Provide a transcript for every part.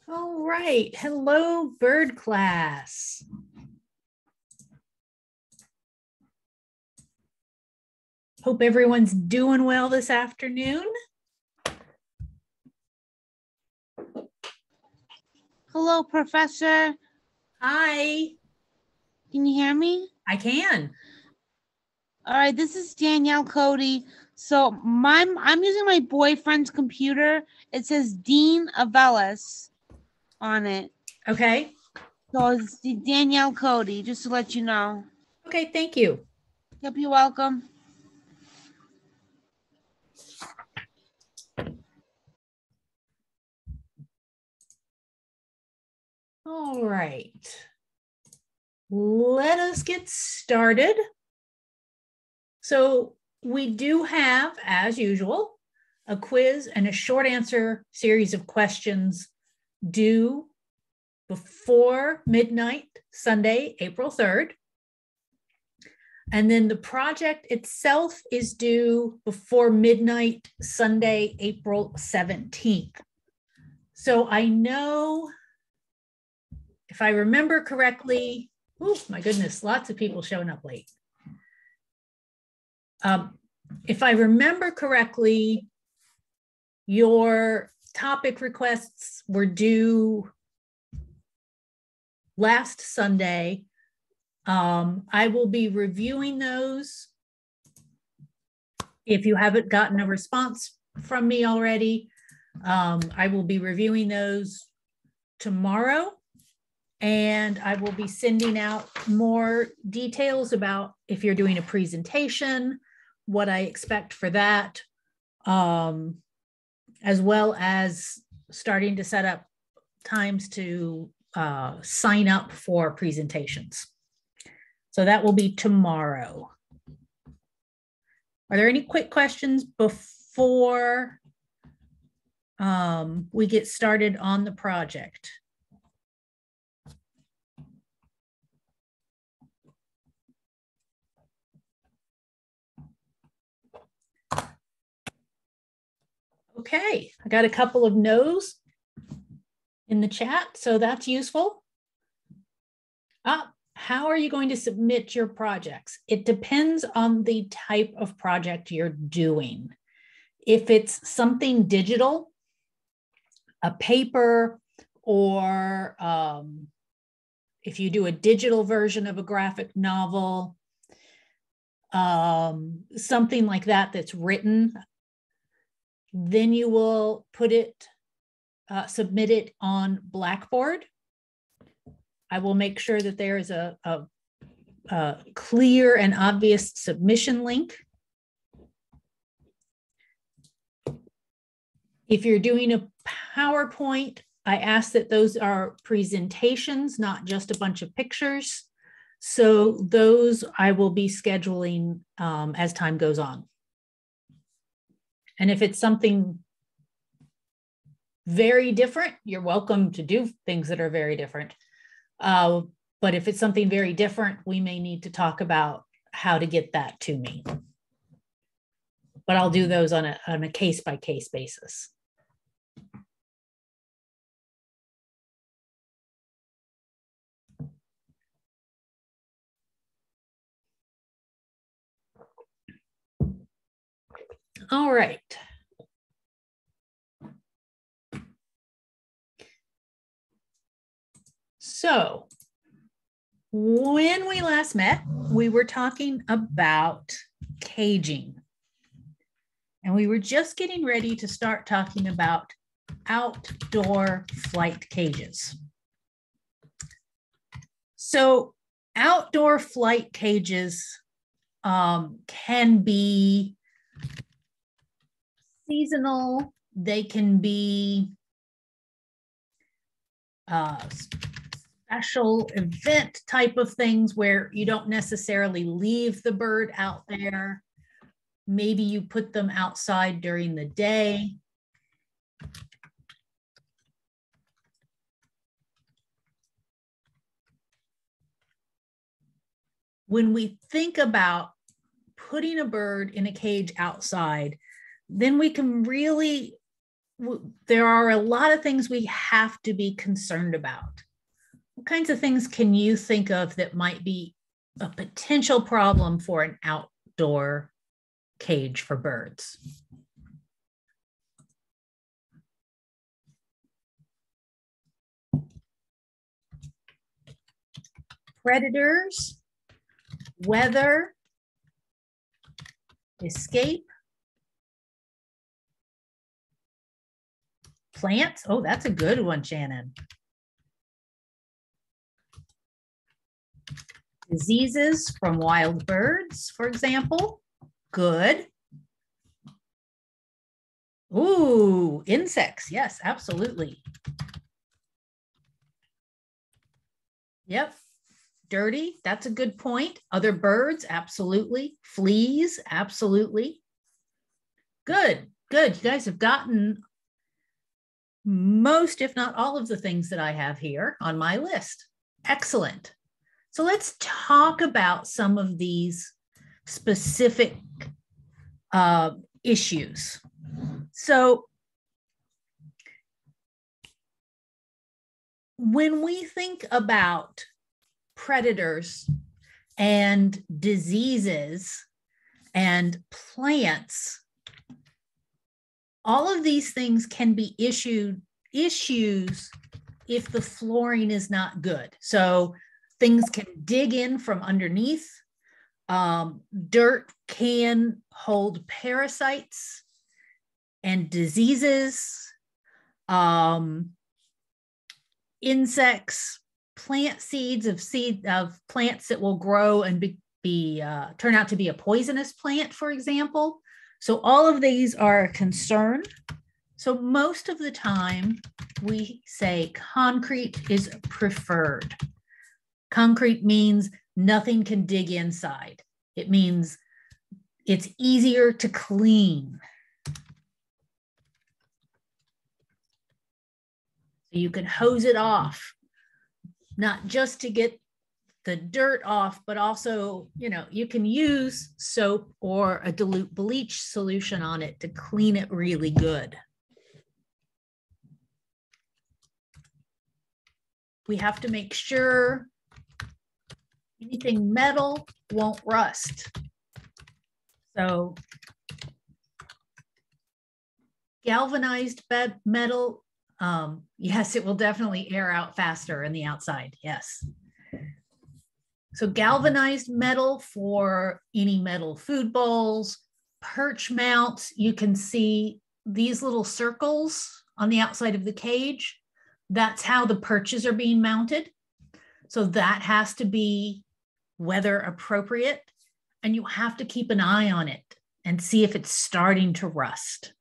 All right. Hello, bird class. Hope everyone's doing well this afternoon. Hello, Professor. Hi. Can you hear me? I can. All right, this is Danielle Cody. So I'm using my boyfriend's computer. It says Dean Avelis on it. Okay. So it's Danielle Cody, just to let you know. Okay, thank you. Yep, you're welcome. All right. Let us get started. So we do have, as usual, a quiz and a short answer series of questions due before midnight, Sunday, April 3rd. And then the project itself is due before midnight, Sunday, April 17th. So I know, if I remember correctly, oh my goodness, lots of people showing up late. If I remember correctly, your topic requests were due last Sunday. I will be reviewing those. If you haven't gotten a response from me already, I will be reviewing those tomorrow, and I will be sending out more details about if you're doing a presentation, what I expect for that, as well as starting to set up times to sign up for presentations. So that will be tomorrow. Are there any quick questions before we get started on the project? Okay, I got a couple of no's in the chat, so that's useful. How are you going to submit your projects? It depends on the type of project you're doing. If it's something digital, a paper, or if you do a digital version of a graphic novel, something like that that's written, then you will put it, submit it on Blackboard. I will make sure that there is a clear and obvious submission link. If you're doing a PowerPoint, I ask that those are presentations, not just a bunch of pictures. So those I will be scheduling as time goes on. And if it's something very different, you're welcome to do things that are very different. But if it's something very different, we may need to talk about how to get that to me. But I'll do those on a case-by-case basis. All right. So when we last met, we were talking about caging. And we were just getting ready to start talking about outdoor flight cages. So outdoor flight cages can be seasonal. They can be special event type of things where you don't necessarily leave the bird out there. Maybe you put them outside during the day. When we think about putting a bird in a cage outside, then we can really there are a lot of things we have to be concerned about. What kinds of things can you think of that might be a potential problem for an outdoor cage for birds? Predators, weather, escape, plants. Oh, that's a good one, Shannon. Diseases from wild birds, for example. Good. Ooh, insects. Yes, absolutely. Yep. Dirty. That's a good point. Other birds. Absolutely. Fleas. Absolutely. Good. Good. You guys have gotten most, if not all, of the things that I have here on my list. Excellent. So let's talk about some of these specific issues. So when we think about predators and diseases and plants, all of these things can be issues if the flooring is not good. So things can dig in from underneath. Dirt can hold parasites and diseases, insects, plant seeds of plants that will grow and turn out to be a poisonous plant, for example. So all of these are a concern. So most of the time we say concrete is preferred. Concrete means nothing can dig inside. It means it's easier to clean. So you can hose it off, not just to get the dirt off, but also, you can use soap or a dilute bleach solution on it to clean it really good. We have to make sure anything metal won't rust. So galvanized metal, yes, it will definitely air out faster in the outside, yes. So galvanized metal for any metal food bowls, perch mounts, you can see these little circles on the outside of the cage. That's how the perches are being mounted. So that has to be weather appropriate, and you have to keep an eye on it and see if it's starting to rust.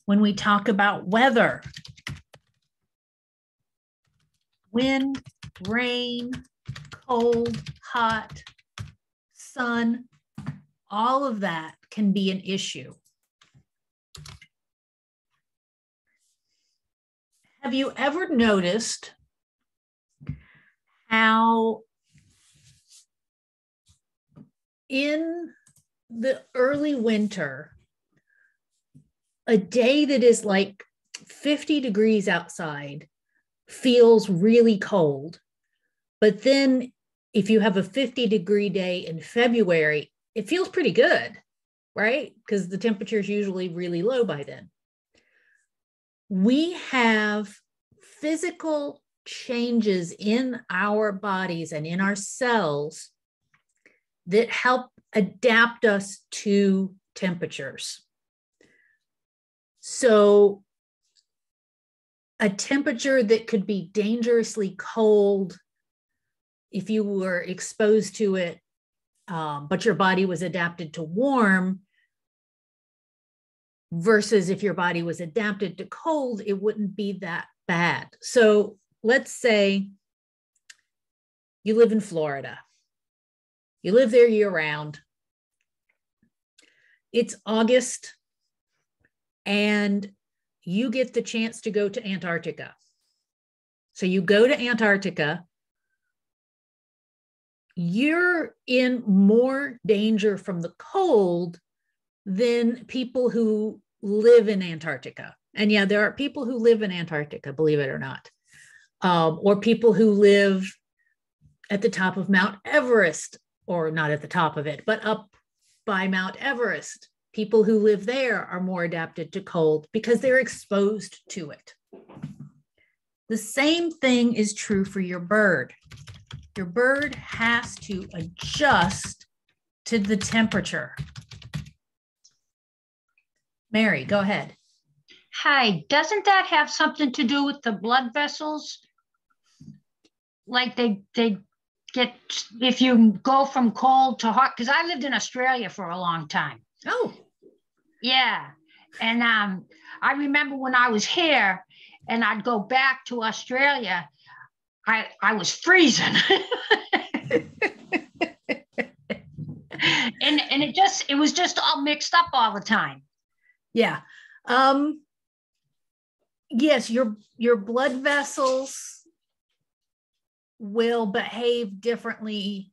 When we talk about weather, wind, rain, cold, hot, sun, all of that can be an issue. Have you ever noticed how in the early winter, a day that is like 50 degrees outside feels really cold, but then if you have a 50-degree day in February, it feels pretty good, right? Because the temperature is usually really low by then. We have physical changes in our bodies and in our cells that help adapt us to temperatures. So a temperature that could be dangerously cold if you were exposed to it, but your body was adapted to warm, versus if your body was adapted to cold, it wouldn't be that bad. So let's say you live in Florida. You live there year round. It's August and you get the chance to go to Antarctica. So you go to Antarctica, you're in more danger from the cold than people who live in Antarctica. And yeah, there are people who live in Antarctica, believe it or not, or people who live at the top of Mount Everest, or not at the top of it, but up by Mount Everest. People who live there are more adapted to cold because they're exposed to it. The same thing is true for your bird. Your bird has to adjust to the temperature. Mary, go ahead. Hi, doesn't that have something to do with the blood vessels? Like they get, if you go from cold to hot, because I lived in Australia for a long time. Oh. Yeah. And I remember when I was here and I'd go back to Australia, I was freezing. and it was just all mixed up all the time. Yeah. Yes, your blood vessels will behave differently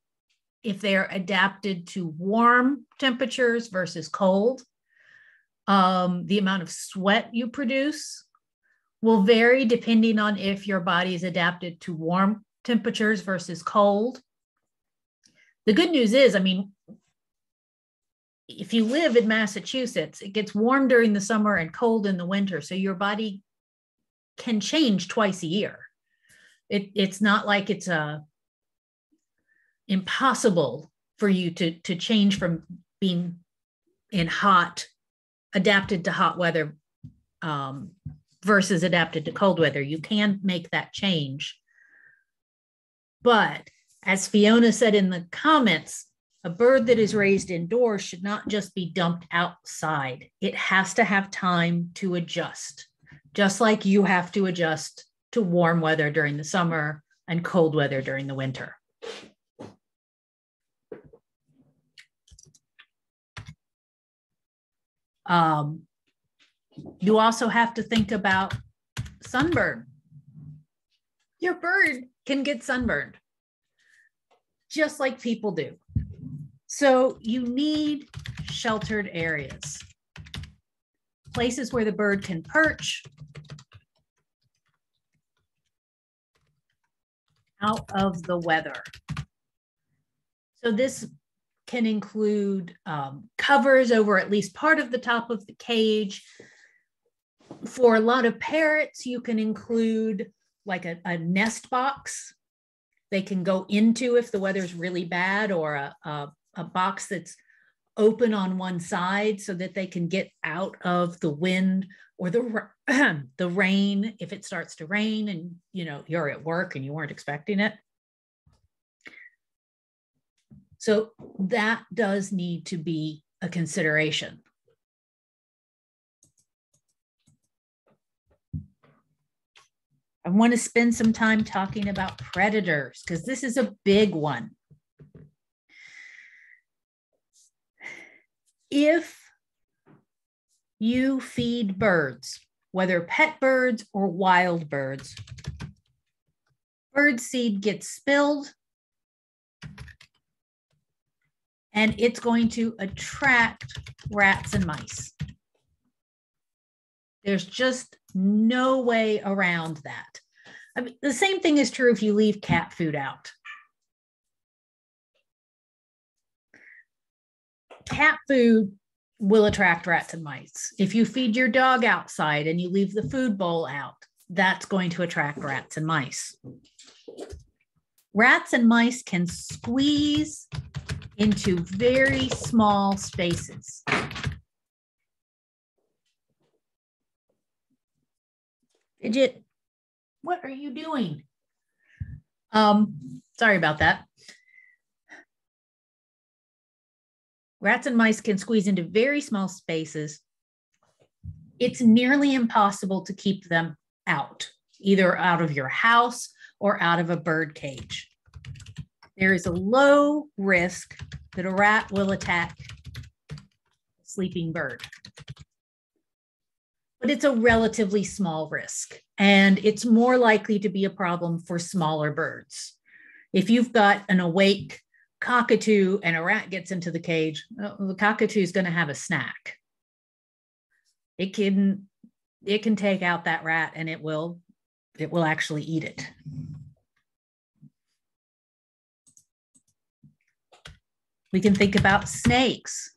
if they're adapted to warm temperatures versus cold. The amount of sweat you produce will vary depending on if your body is adapted to warm temperatures versus cold. The good news is, I mean, if you live in Massachusetts, it gets warm during the summer and cold in the winter. So your body can change twice a year. It's not like it's impossible for you to change from being in hot, adapted to hot weather versus adapted to cold weather. You can make that change. But as Fiona said in the comments, a bird that is raised indoors should not just be dumped outside. It has to have time to adjust, just like you have to adjust to warm weather during the summer and cold weather during the winter. You also have to think about sunburn. Your bird can get sunburned, just like people do. So you need sheltered areas, places where the bird can perch out of the weather. So this can include covers over at least part of the top of the cage. For a lot of parrots, you can include like a nest box they can go into if the weather's really bad, or a box that's open on one side so that they can get out of the wind or the rain if it starts to rain and you're at work and you weren't expecting it. So that does need to be a consideration. I want to spend some time talking about predators because this is a big one. If you feed birds, whether pet birds or wild birds, bird seed gets spilled and it's going to attract rats and mice. There's just no way around that. I mean, the same thing is true if you leave cat food out. Cat food will attract rats and mice. If you feed your dog outside and you leave the food bowl out, that's going to attract rats and mice. Rats and mice can squeeze into very small spaces. Fidget, what are you doing? Sorry about that. Rats and mice can squeeze into very small spaces. It's nearly impossible to keep them out, either out of your house or out of a bird cage. There is a low risk that a rat will attack a sleeping bird. But it's a relatively small risk, and it's more likely to be a problem for smaller birds. If you've got an awake cockatoo and a rat gets into the cage, the cockatoo is going to have a snack. It can take out that rat and it will actually eat it. We can think about snakes.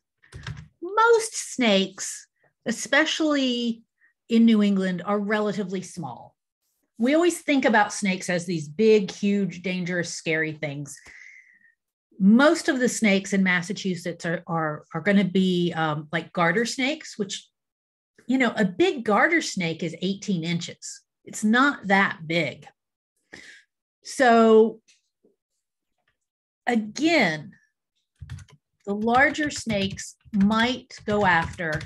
Most snakes, especially in New England, are relatively small. We always think about snakes as these big, huge, dangerous, scary things. Most of the snakes in Massachusetts are going to be like garter snakes, which, a big garter snake is 18 inches. It's not that big. So again, the larger snakes might go after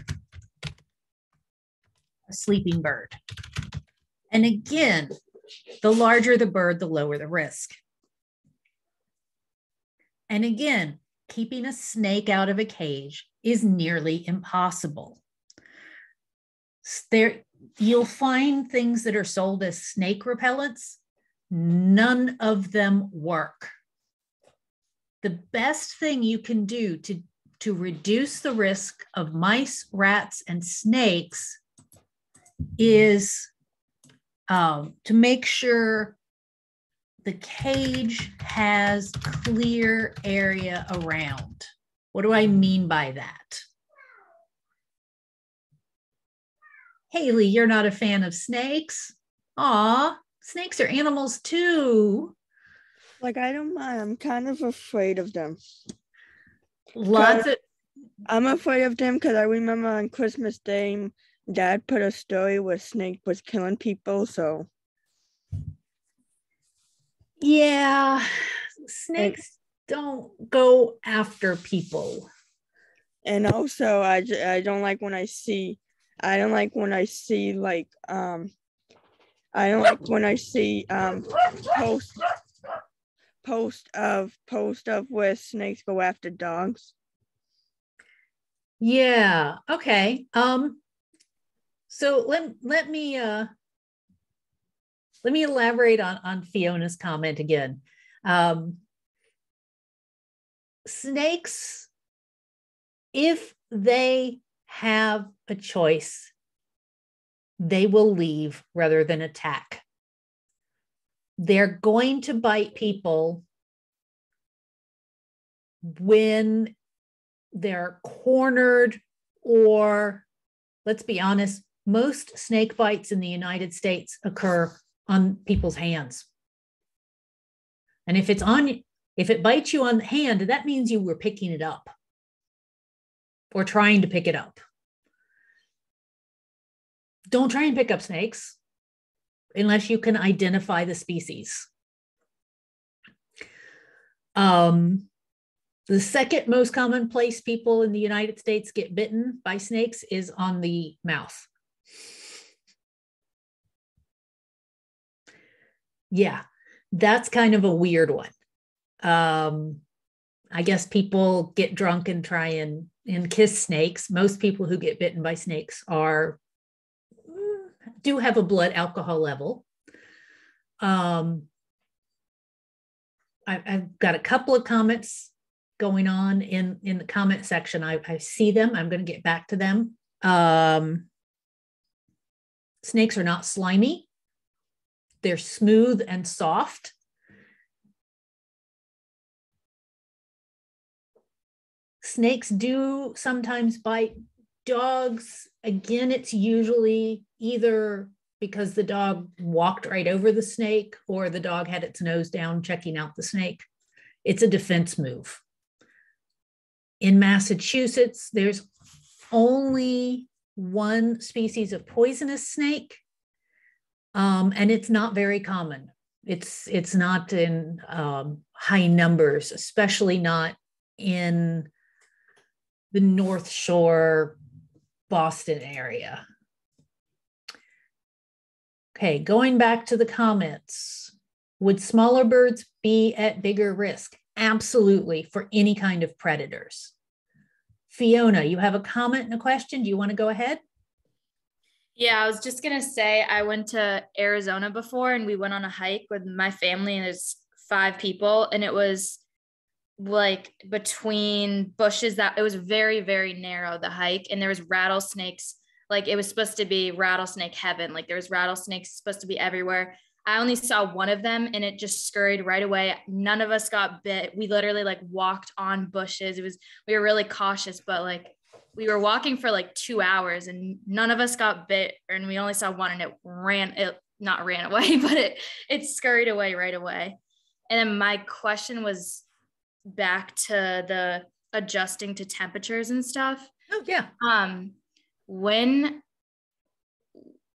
a sleeping bird. And again, the larger the bird, the lower the risk. And again, keeping a snake out of a cage is nearly impossible. You'll find things that are sold as snake repellents. None of them work. The best thing you can do to reduce the risk of mice, rats, and snakes is to make sure the cage has clear area around. What do I mean by that? Haley, you're not a fan of snakes? Aw, snakes are animals too. Like, I don't mind. I'm kind of afraid of them. I'm afraid of them because I remember on Christmas Day, Dad put a story where Snake was killing people, so. Yeah, snakes don't go after people. And also, I don't like when I see post of where snakes go after dogs. Yeah. Okay. So let me elaborate on Fiona's comment again. Snakes, if they have a choice, they will leave rather than attack. They're going to bite people when they're cornered, or let's be honest, most snake bites in the United States occur on people's hands. And if it bites you on the hand, that means you were picking it up or trying to pick it up. Don't try and pick up snakes unless you can identify the species. The second most common place people in the United States get bitten by snakes is on the mouth. Yeah, that's kind of a weird one. I guess people get drunk and try and kiss snakes. Most people who get bitten by snakes do have a blood alcohol level. I've got a couple of comments going on in the comment section. I see them. I'm going to get back to them. Snakes are not slimy. They're smooth and soft. Snakes do sometimes bite dogs. Again, it's usually either because the dog walked right over the snake or the dog had its nose down checking out the snake. It's a defense move. In Massachusetts, there's only one species of poisonous snake, and it's not very common. It's not in high numbers, especially not in the North Shore, Boston area. Okay, going back to the comments. Would smaller birds be at bigger risk? Absolutely, for any kind of predators. Fiona, you have a comment and a question. Do you want to go ahead? Yeah, I was just going to say I went to Arizona before and we went on a hike with my family and there's 5 people and it was like between bushes that it was very, very narrow, the hike, and there was rattlesnakes. Like it was supposed to be rattlesnake heaven. Like there was rattlesnakes supposed to be everywhere. I only saw one of them and it just scurried right away. None of us got bit. We literally like walked on bushes. We were really cautious, but like we were walking for like 2 hours and none of us got bit, and we only saw one, and it not ran away, but it scurried away right away. And then my question was back to the adjusting to temperatures and stuff. Oh yeah. When,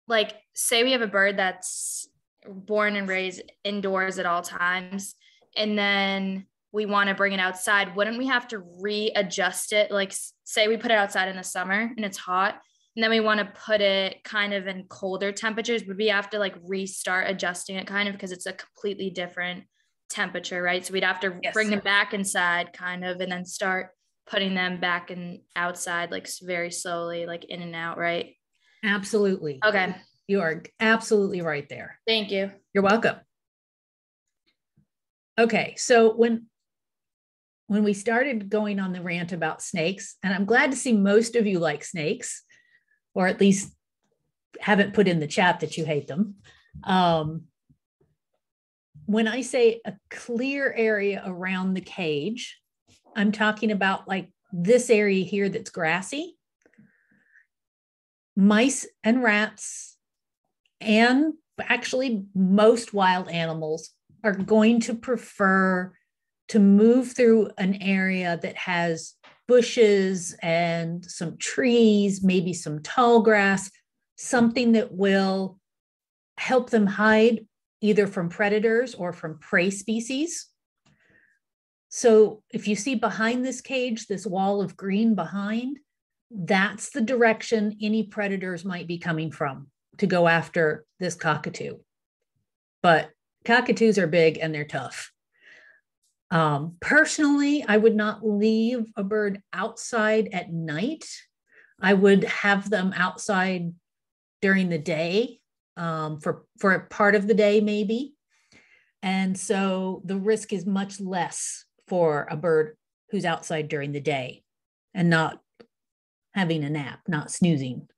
like, say we have a bird that's born and raised indoors at all times, and then we want to bring it outside, wouldn't we have to readjust it? Like say we put it outside in the summer and it's hot, and then we want to put it kind of in colder temperatures, would we have to like restart adjusting it kind of, because it's a completely different temperature, right? So we'd have to bring them back inside kind of, and then start putting them back in outside, like very slowly, like in and out, right? Absolutely. Okay. You are absolutely right there. Thank you. You're welcome. Okay, so when we started going on the rant about snakes, and I'm glad to see most of you like snakes, or at least haven't put in the chat that you hate them. When I say a clear area around the cage, I'm talking about like this area here that's grassy. Mice and rats, and actually most wild animals, are going to prefer to move through an area that has bushes and some trees, maybe some tall grass, something that will help them hide either from predators or from prey species. So if you see behind this cage, this wall of green behind, that's the direction any predators might be coming from to go after this cockatoo. But cockatoos are big and they're tough. Personally, I would not leave a bird outside at night. I would have them outside during the day, for a part of the day maybe. And so the risk is much less for a bird who's outside during the day and not having a nap, not snoozing.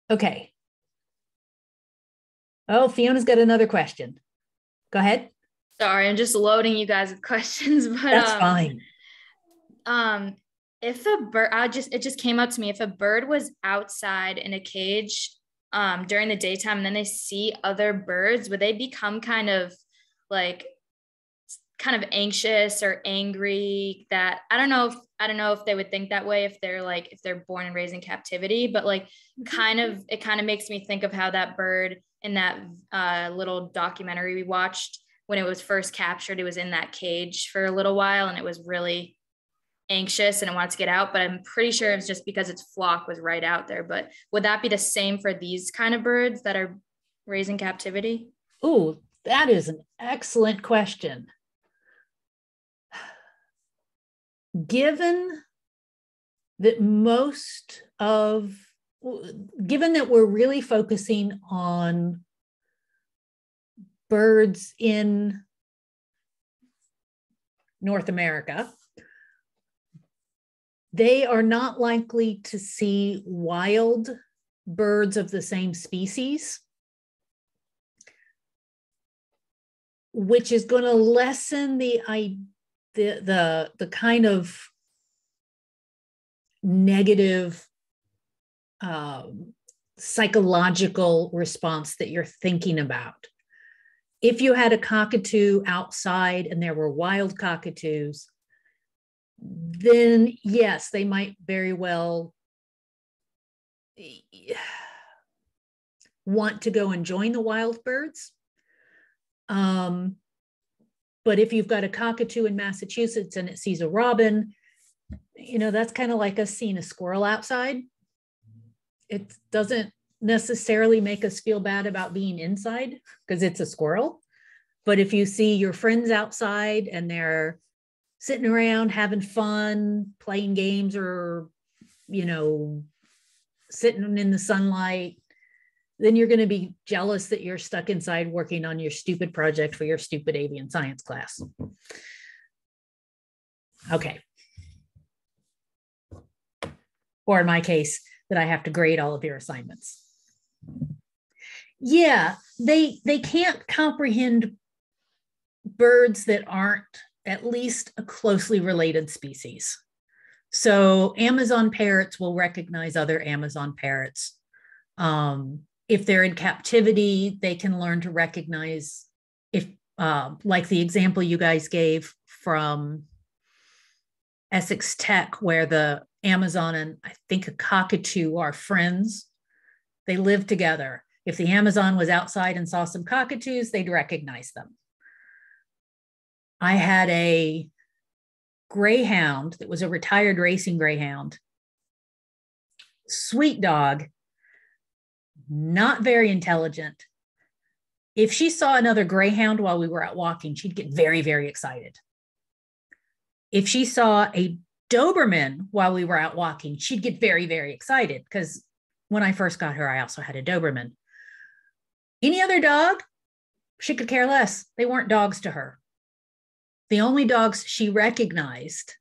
Okay. Oh, Fiona's got another question. Go ahead. Sorry, I'm just loading you guys with questions, but that's fine. If a bird, it just came up to me, if a bird was outside in a cage during the daytime and then they see other birds, would they become kind of anxious or angry? That I don't know if they would think that way if they're born and raised in captivity, but like it kind of makes me think of how that bird in that little documentary we watched, when it was first captured, it was in that cage for a little while and it was really anxious and it wanted to get out, but I'm pretty sure it's just because its flock was right out there. But would that be the same for these kind of birds that are raised in captivity? Oh, that is an excellent question. Given that we're really focusing on birds in North America, they are not likely to see wild birds of the same species, which is going to lessen the kind of negative psychological response that you're thinking about. If you had a cockatoo outside and there were wild cockatoos, then yes, they might very well want to go and join the wild birds. But if you've got a cockatoo in Massachusetts and it sees a robin, that's kind of like us seeing a squirrel outside. It doesn't necessarily make us feel bad about being inside because it's a squirrel. But if you see your friends outside and they're sitting around having fun, playing games, or, sitting in the sunlight, then you're going to be jealous that you're stuck inside working on your stupid project for your stupid avian science class. Okay. Or in my case, that I have to grade all of your assignments. Yeah, they can't comprehend birds that aren't at least a closely related species. So Amazon parrots will recognize other Amazon parrots. If they're in captivity, they can learn to recognize, if like the example you guys gave from Essex Tech, where the Amazon and I think a cockatoo are friends. They live together. If the Amazon was outside and saw some cockatoos, they'd recognize them. I had a greyhound that was a retired racing greyhound. Sweet dog, not very intelligent. If she saw another greyhound while we were out walking, she'd get very, very excited. If she saw a Doberman while we were out walking, she'd get very, very excited, because when I first got her, I also had a Doberman. Any other dog, she could care less. They weren't dogs to her. The only dogs she recognized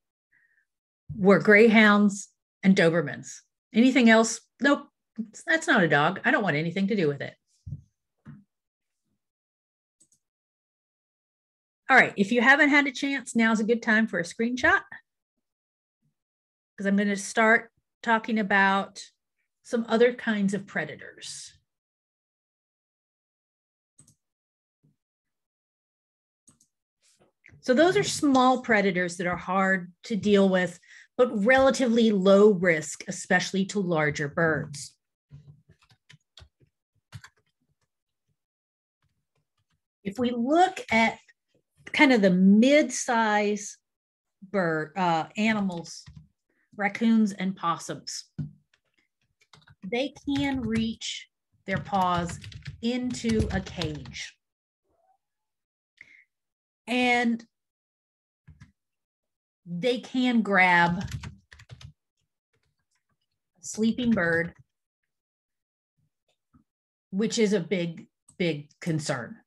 were greyhounds and Dobermans. Anything else? Nope, that's not a dog. I don't want anything to do with it. All right, if you haven't had a chance, now's a good time for a screenshot, because I'm going to start talking about some other kinds of predators. So those are small predators that are hard to deal with, but relatively low risk, especially to larger birds. If we look at kind of the mid-size bird animals, raccoons and possums, they can reach their paws into a cage. And they can grab a sleeping bird, which is a big, big concern,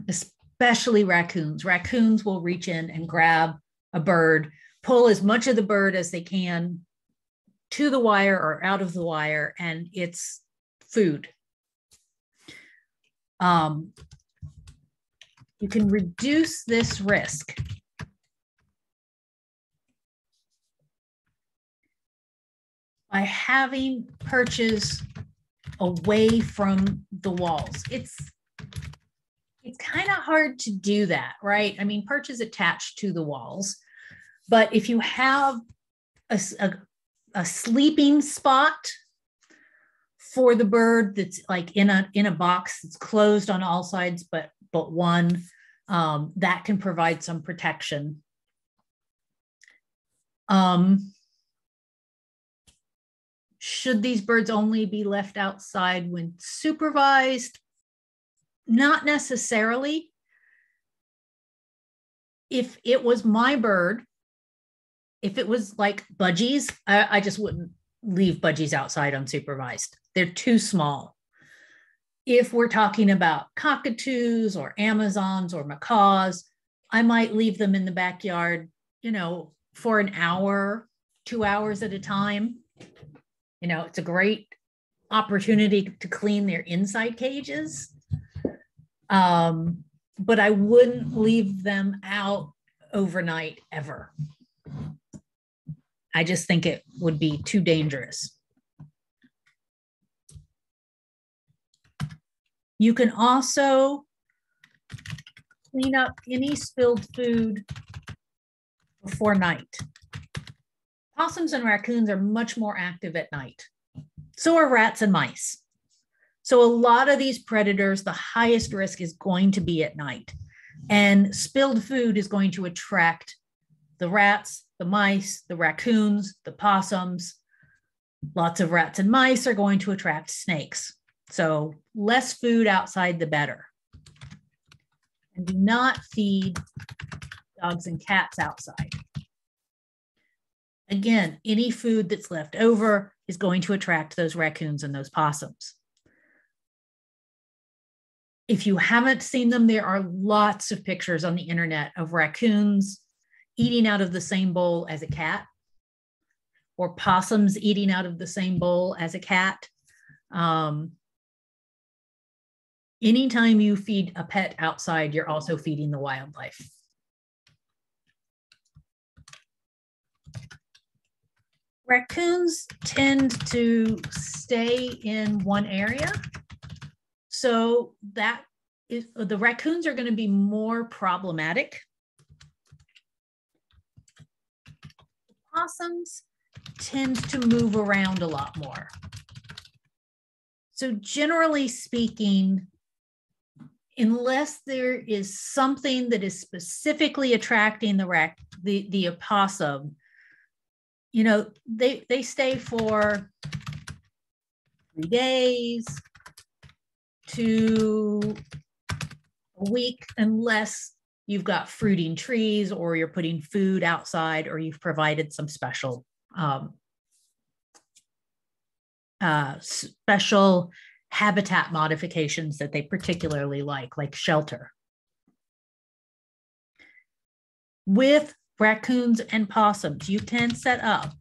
especially raccoons. Raccoons will reach in and grab a bird, pull as much of the bird as they can to the wire or out of the wire, and it's food. You can reduce this risk by having perches away from the walls. It's kind of hard to do that, right? I mean, perches attached to the walls, but if you have a sleeping spot for the bird that's like in a box that's closed on all sides, but one, that can provide some protection. Should these birds only be left outside when supervised? Not necessarily. If it was my bird, if it was like budgies, I just wouldn't leave budgies outside unsupervised. They're too small. If we're talking about cockatoos or Amazons or macaws, I might leave them in the backyard, for an hour, 2 hours at a time. It's a great opportunity to clean their inside cages. But I wouldn't leave them out overnight ever. I just think it would be too dangerous. You can also clean up any spilled food before night. Possums and raccoons are much more active at night. So are rats and mice. So a lot of these predators, the highest risk is going to be at night. And spilled food is going to attract the rats, the mice, the raccoons, the possums. Lots of rats and mice are going to attract snakes. So less food outside, the better. And do not feed dogs and cats outside. Again, any food that's left over is going to attract those raccoons and those possums. If you haven't seen them, there are lots of pictures on the internet of raccoons eating out of the same bowl as a cat, or possums eating out of the same bowl as a cat. Anytime you feed a pet outside, you're also feeding the wildlife. Raccoons tend to stay in one area. So that is, the raccoons are going to be more problematic. Possums tend to move around a lot more. So generally speaking, unless there is something that is specifically attracting the opossum, you know, they stay for 3 days to a week, unless you've got fruiting trees or you're putting food outside or you've provided some special special habitat modifications that they particularly like shelter. With raccoons and possums, you can set up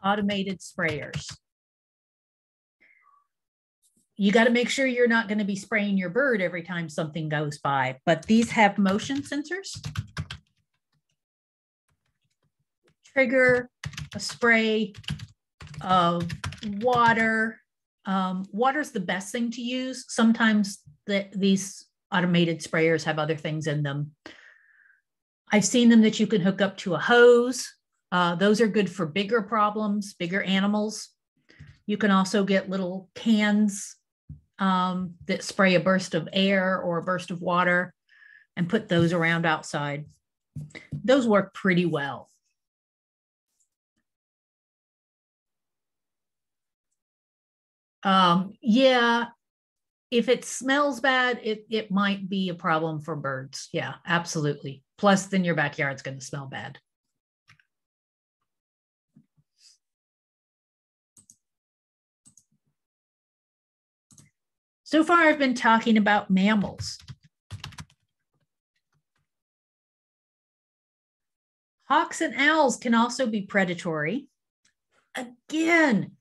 automated sprayers. You got to make sure you're not going to be spraying your bird every time something goes by, but these have motion sensors. Trigger a spray of water. Water's the best thing to use. Sometimes these automated sprayers have other things in them. I've seen them that you can hook up to a hose. Those are good for bigger problems, bigger animals. You can also get little cans that spray a burst of air or a burst of water and put those around outside. Those work pretty well. Yeah, if it smells bad, it might be a problem for birds. Yeah, absolutely. Plus, then your backyard's going to smell bad. So far, I've been talking about mammals. Hawks and owls can also be predatory. Again,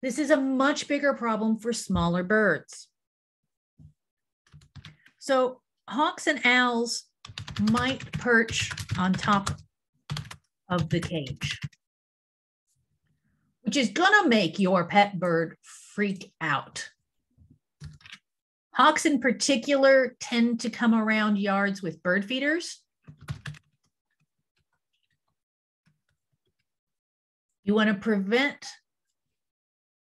this is a much bigger problem for smaller birds. So hawks and owls might perch on top of the cage, which is gonna make your pet bird freak out. Hawks in particular tend to come around yards with bird feeders. You want to prevent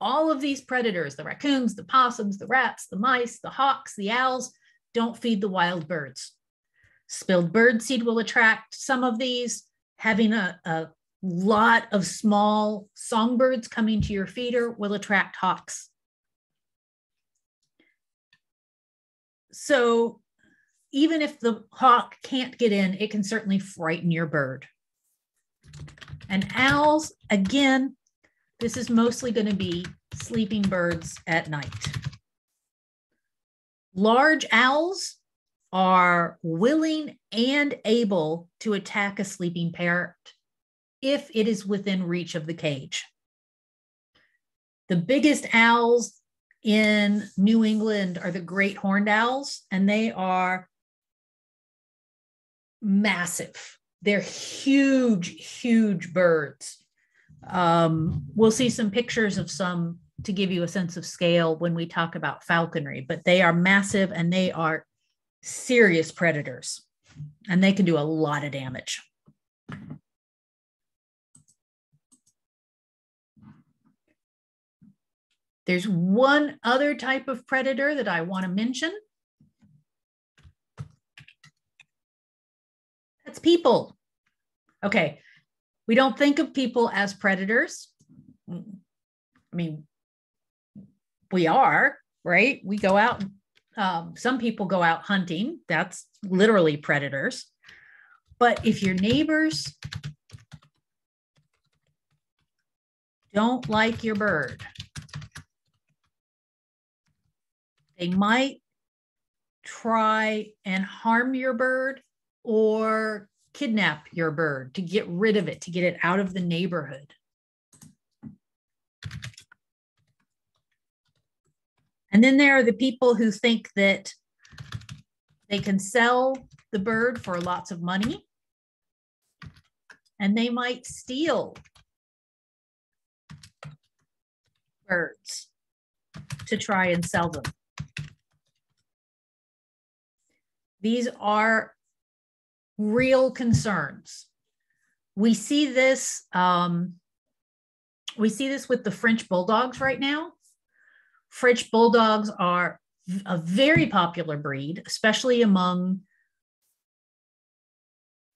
all of these predators, the raccoons, the possums, the rats, the mice, the hawks, the owls. Don't feed the wild birds. Spilled bird seed will attract some of these. Having a lot of small songbirds coming to your feeder will attract hawks. So even if the hawk can't get in, it can certainly frighten your bird. And owls, again, this is mostly going to be sleeping birds at night. Large owls are willing and able to attack a sleeping parrot if it is within reach of the cage. The biggest owls in New England are the great horned owls, and they are massive. They're huge, huge birds. We'll see some pictures of some to give you a sense of scale when we talk about falconry, but they are massive and they are serious predators, and they can do a lot of damage. There's one other type of predator that I want to mention. That's people. Okay, we don't think of people as predators. I mean, we are, right? We go out, some people go out hunting. That's literally predators. But if your neighbors don't like your bird, they might try and harm your bird or kidnap your bird to get rid of it, to get it out of the neighborhood. And then there are the people who think that they can sell the bird for lots of money, and they might steal birds to try and sell them. These are real concerns. We see this with the French bulldogs right now. French bulldogs are a very popular breed, especially among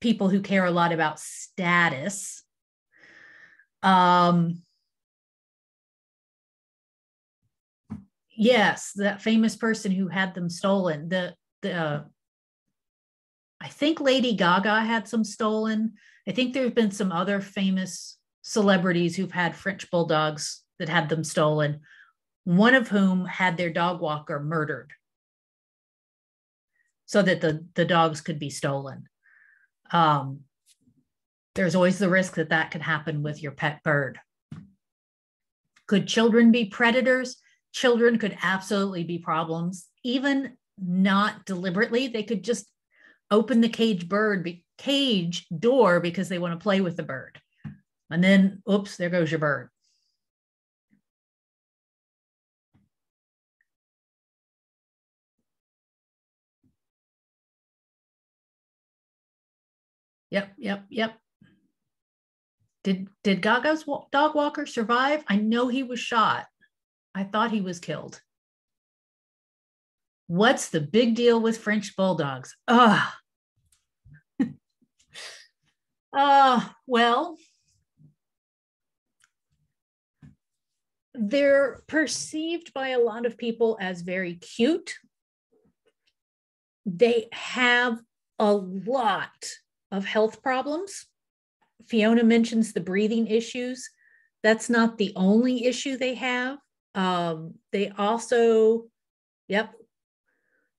people who care a lot about status. Yes, that famous person who had them stolen. I think Lady Gaga had some stolen. I think there have been some other famous celebrities who've had French bulldogs that had them stolen, one of whom had their dog walker murdered so that the dogs could be stolen. There's always the risk that that could happen with your pet bird. Could children be predators? Children could absolutely be problems, even not deliberately. They could just open the cage door because they want to play with the bird. And then, oops, there goes your bird. Yep. Did Gaga's dog walker survive? I know he was shot. I thought he was killed. What's the big deal with French bulldogs? Well, they're perceived by a lot of people as very cute. They have a lot of health problems. Fiona mentions the breathing issues. That's not the only issue they have. They also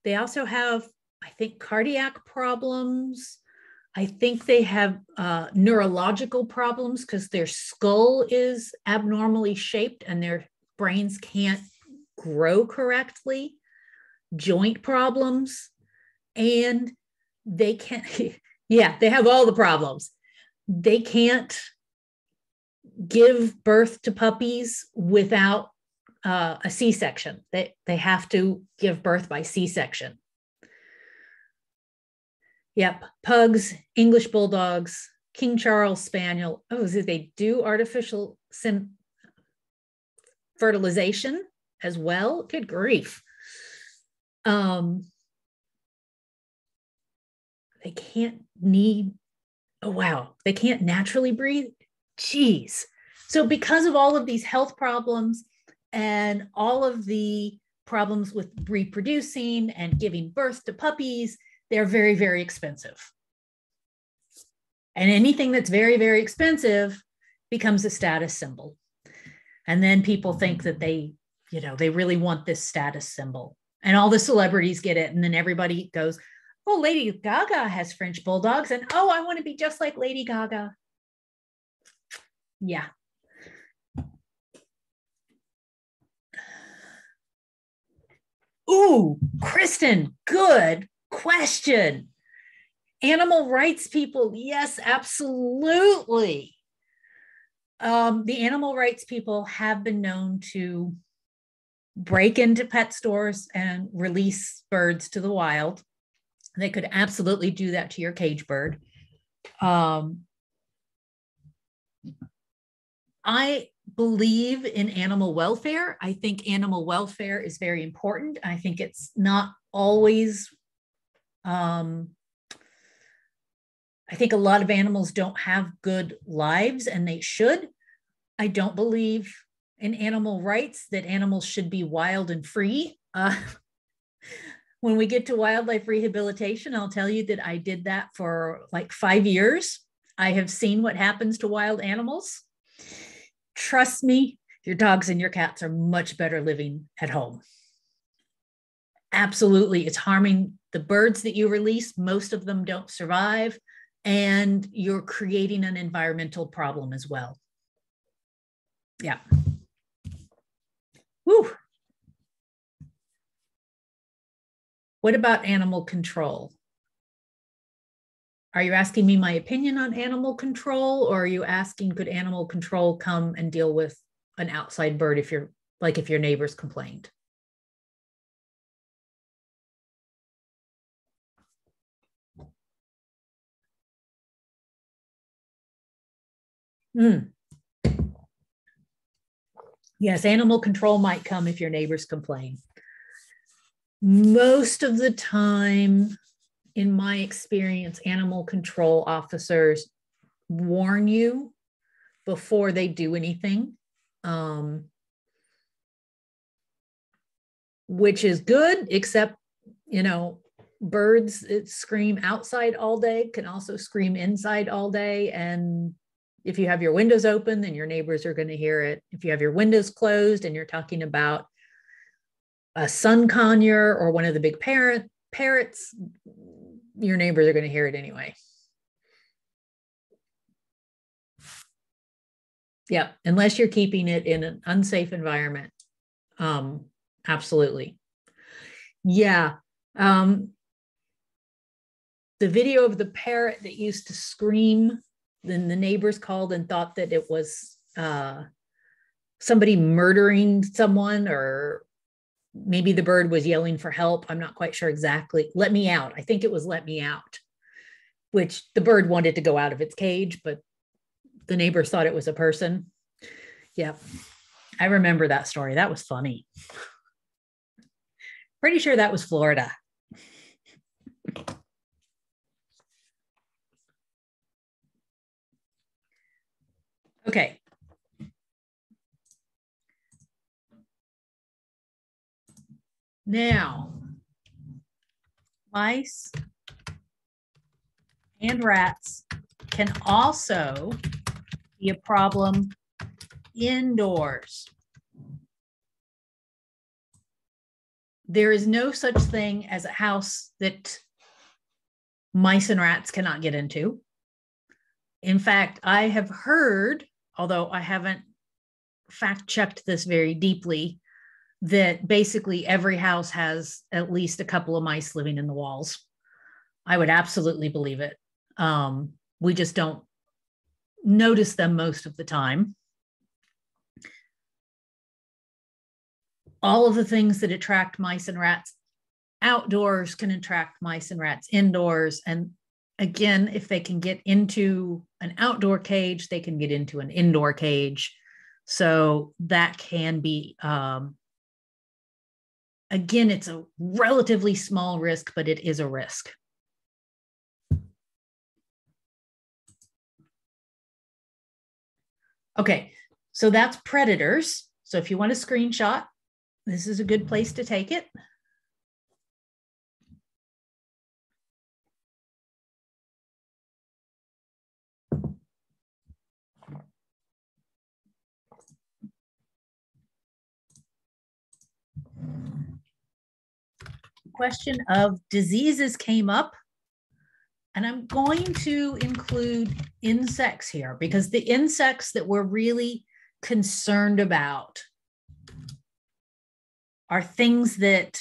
have, I think, cardiac problems. I think they have neurological problems because their skull is abnormally shaped and their brains can't grow correctly, joint problems, and they can't, yeah, they have all the problems. They can't give birth to puppies without a C-section. They have to give birth by C-section. Yep, pugs, English bulldogs, King Charles Spaniel. Oh, so they do artificial fertilization as well? Good grief. They can't they can't naturally breathe. Jeez. So because of all of these health problems and all of the problems with reproducing and giving birth to puppies, they're very, very expensive. And anything that's very, very expensive becomes a status symbol. And then people think that they really want this status symbol. And all the celebrities get it. And then everybody goes, oh, Lady Gaga has French bulldogs. And oh, I want to be just like Lady Gaga. Yeah. Ooh, Kristen, good question. Animal rights people, yes, absolutely. The animal rights people have been known to break into pet stores and release birds to the wild. They could absolutely do that to your cage bird. I believe in animal welfare. I think animal welfare is very important. I think it's not always, I think a lot of animals don't have good lives and they should. I don't believe in animal rights, that animals should be wild and free. When we get to wildlife rehabilitation, I'll tell you that I did that for like 5 years. I have seen what happens to wild animals. Trust me, your dogs and your cats are much better living at home. absolutely, it's harming the birds that you release. Most of them don't survive, and you're creating an environmental problem as well. Yeah. Whew. What about animal control? Are you asking me my opinion on animal control, or are you asking, could animal control come and deal with an outside bird if you're like, if your neighbors complained? Yes, animal control might come if your neighbors complain. Most of the time, in my experience, animal control officers warn you before they do anything, which is good, except, you know, birds that scream outside all day can also scream inside all day. And if you have your windows open, then your neighbors are going to hear it. If you have your windows closed and you're talking about a sun conure or one of the big parrots, your neighbors are going to hear it anyway. Yeah, unless you're keeping it in an unsafe environment. Absolutely. Yeah. The video of the parrot that used to scream, then the neighbors called and thought that it was somebody murdering someone, or maybe the bird was yelling for help. I'm not quite sure exactly. Let me out. I think it was let me out, which the bird wanted to go out of its cage, but the neighbors thought it was a person. Yeah, I remember that story. That was funny. Pretty sure that was Florida. Okay. Now, mice and rats can also be a problem indoors. There is no such thing as a house that mice and rats cannot get into. In fact, I have heard, although I haven't fact-checked this very deeply, that basically every house has at least a couple of mice living in the walls. I would absolutely believe it. We just don't notice them most of the time. All of the things that attract mice and rats outdoors can attract mice and rats indoors. And again, if they can get into an outdoor cage, they can get into an indoor cage. So that can be, again, it's a relatively small risk, but it is a risk. Okay, so that's predators. So if you want a screenshot, this is a good place to take it. The question of diseases came up, and I'm going to include insects here because the insects that we're really concerned about are things that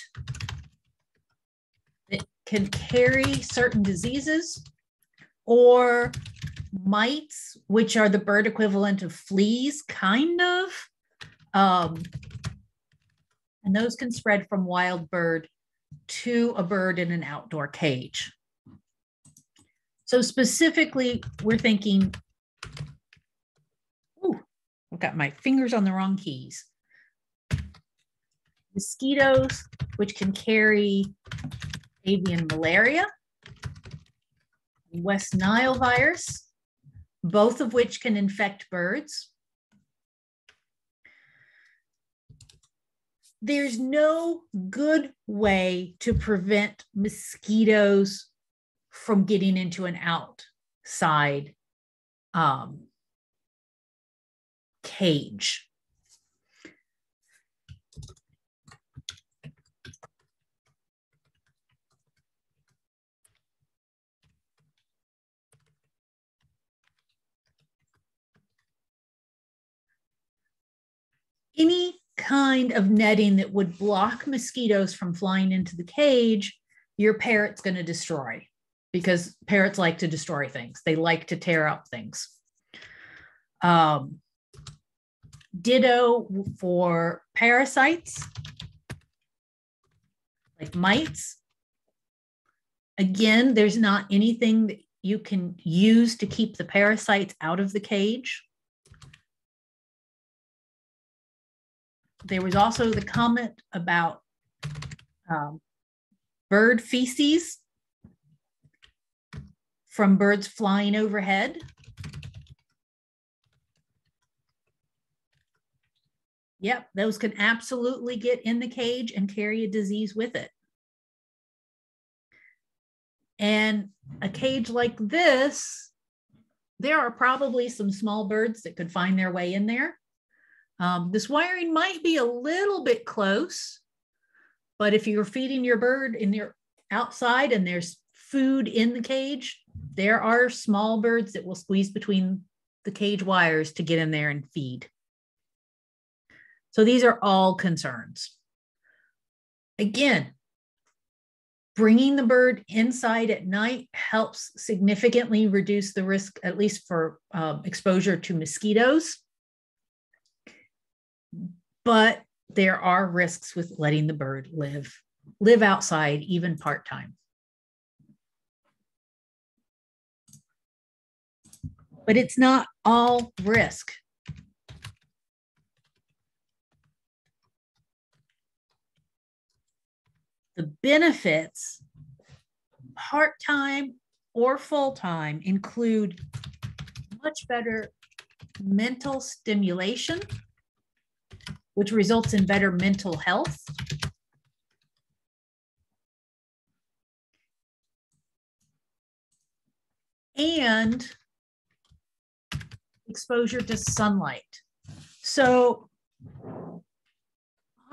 can carry certain diseases, or mites, which are the bird equivalent of fleas, kind of. And those can spread from wild bird to a bird in an outdoor cage. So specifically, we're thinking, ooh, I've got my fingers on the wrong keys. Mosquitoes, which can carry avian malaria, West Nile virus, both of which can infect birds. There's no good way to prevent mosquitoes from getting into an outside cage. kind of netting that would block mosquitoes from flying into the cage, your parrot's going to destroy, because parrots like to destroy things. They like to tear up things. Ditto for parasites, like mites. Again, there's not anything that you can use to keep the parasites out of the cage. There was also the comment about bird feces from birds flying overhead. Yep, those can absolutely get in the cage and carry a disease with it. And a cage like this, there are probably some small birds that could find their way in there. This wiring might be a little bit close, but if you're feeding your bird and you're outside and there's food in the cage, there are small birds that will squeeze between the cage wires to get in there and feed. So these are all concerns. Again, bringing the bird inside at night helps significantly reduce the risk, at least for exposure to mosquitoes. But there are risks with letting the bird live outside, even part-time. But it's not all risk. The benefits, part-time or full-time, include much better mental stimulation, which results in better mental health. And exposure to sunlight. So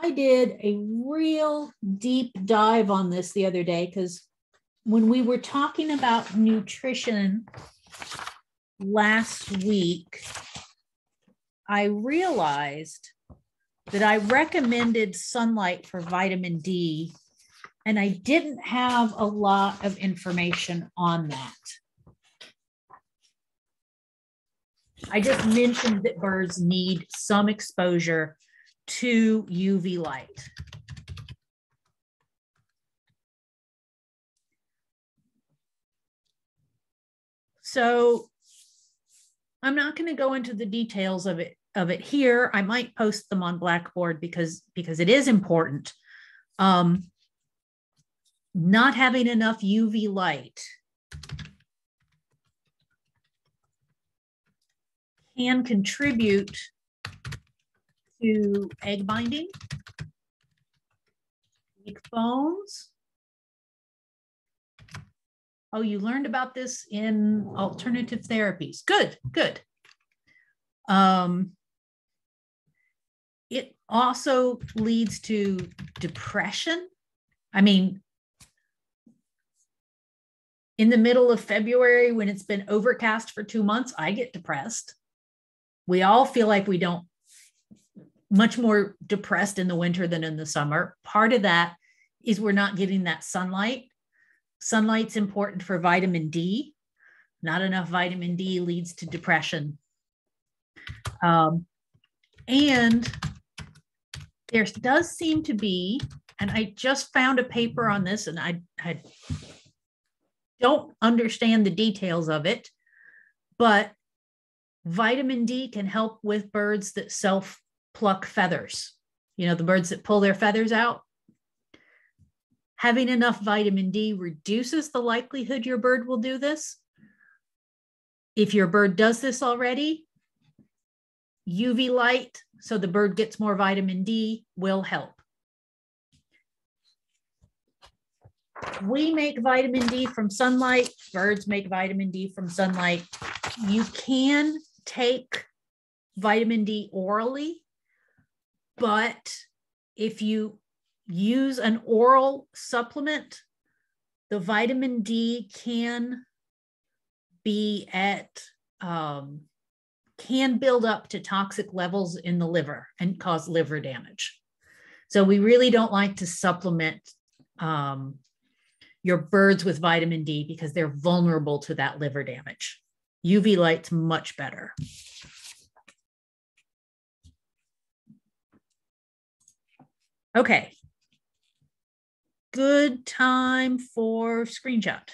I did a real deep dive on this the other day, because when we were talking about nutrition last week, I realized that I recommended sunlight for vitamin D, and I didn't have a lot of information on that. I just mentioned that birds need some exposure to UV light. So I'm not going to go into the details of it here. I might post them on Blackboard because it is important. Not having enough UV light can contribute to egg binding, weak bones. Oh, you learned about this in alternative therapies. Good, good. It also leads to depression. I mean, in the middle of February, when it's been overcast for 2 months, I get depressed. We all feel like we don't, much more depressed in the winter than in the summer. Part of that is we're not getting that sunlight. Sunlight's important for vitamin D. Not enough vitamin D leads to depression. And there does seem to be, and I just found a paper on this, and I don't understand the details of it, but vitamin D can help with birds that self-pluck feathers. You know, the birds that pull their feathers out. Having enough vitamin D reduces the likelihood your bird will do this. If your bird does this already, UV light, so the bird gets more vitamin D, will help. We make vitamin D from sunlight. Birds make vitamin D from sunlight. You can take vitamin D orally, but if you use an oral supplement, the vitamin D can be at can build up to toxic levels in the liver and cause liver damage. So we really don't like to supplement your birds with vitamin D because they're vulnerable to that liver damage. UV light's much better. Okay. Good time for screenshot.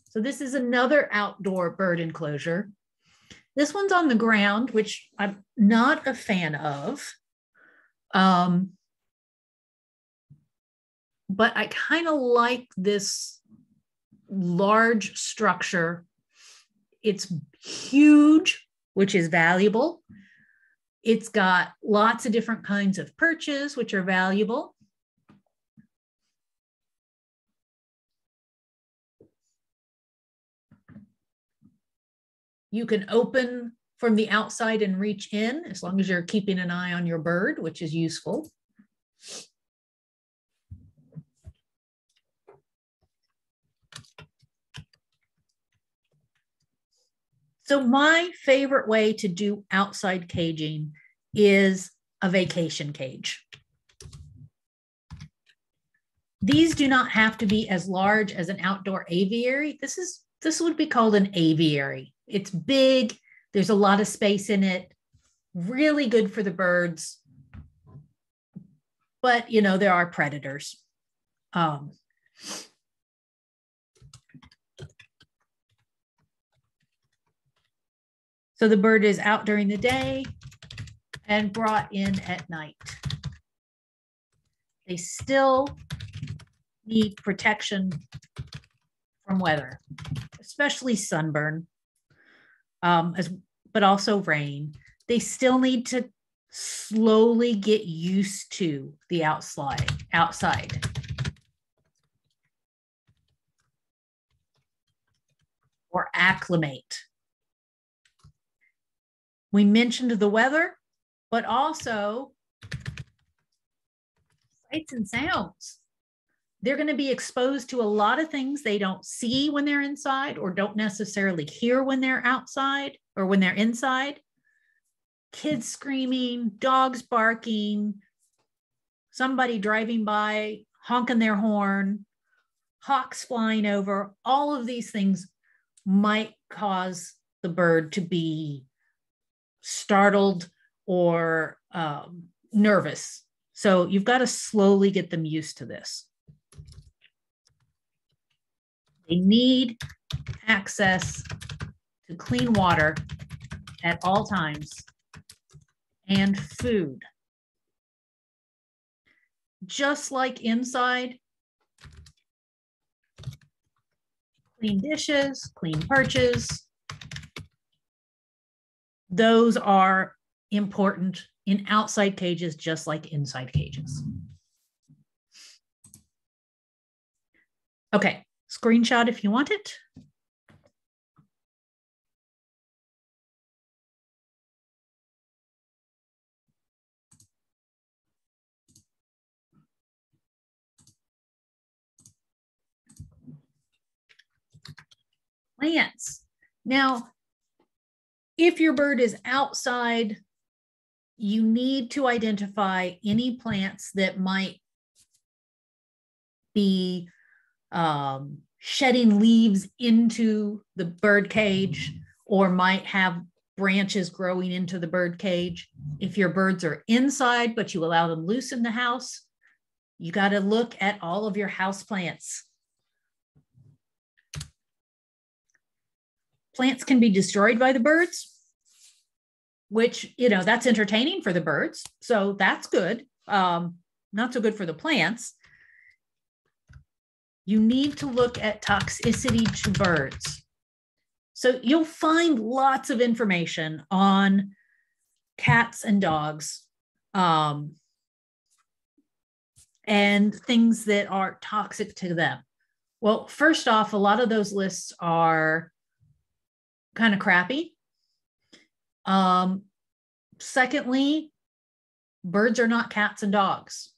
So this is another outdoor bird enclosure. This one's on the ground, which I'm not a fan of. But I kind of like this large structure. It's huge, which is valuable. It's got lots of different kinds of perches, which are valuable. You can open from the outside and reach in as long as you're keeping an eye on your bird, which is useful. So my favorite way to do outside caging is a vacation cage. These do not have to be as large as an outdoor aviary. This would be called an aviary. It's big. There's a lot of space in it. Really good for the birds. But, you know, there are predators. So the bird is out during the day and brought in at night. They still need protection from weather, especially sunburn, but also rain. They still need to slowly get used to the outside. Or acclimate. We mentioned the weather, but also sights and sounds. They're going to be exposed to a lot of things they don't see when they're inside or don't necessarily hear when they're outside or when they're inside. Kids screaming, dogs barking, somebody driving by, honking their horn, hawks flying over. All of these things might cause the bird to be startled or nervous. So you've got to slowly get them used to this. They need access to clean water at all times and food. Just like inside, clean dishes, clean perches. Those are important in outside cages, just like inside cages. Okay, screenshot if you want it. Plants. Now, if your bird is outside, you need to identify any plants that might be shedding leaves into the bird cage or might have branches growing into the bird cage. If your birds are inside, but you allow them loose in the house, you got to look at all of your house plants. Plants can be destroyed by the birds, which, you know, that's entertaining for the birds. So that's good. Not so good for the plants. You need to look at toxicity to birds. So you'll find lots of information on cats and dogs and things that are toxic to them. Well, first off, a lot of those lists are kind of crappy. Secondly, birds are not cats and dogs.